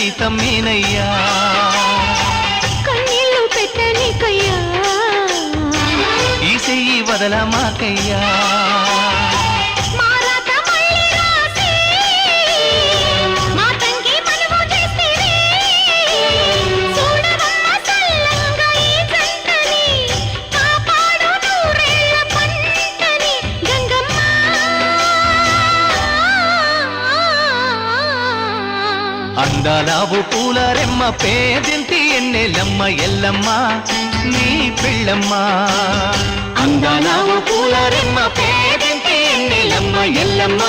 సైతం నేనయ్యా కన్నీళ్ళు పెట్టనికయ్యా ఈ చెయ్యి వదలమాకయ్యా అందాలావు పూల రెమ్మ పేదింటి ఎన్నెలమ్మ ఎల్లమ్మ నీ పిల్లమ్మ అందాలావు పూల రెమ్మ పేదింటి ఎన్నెలమ్మ ఎల్లమ్మ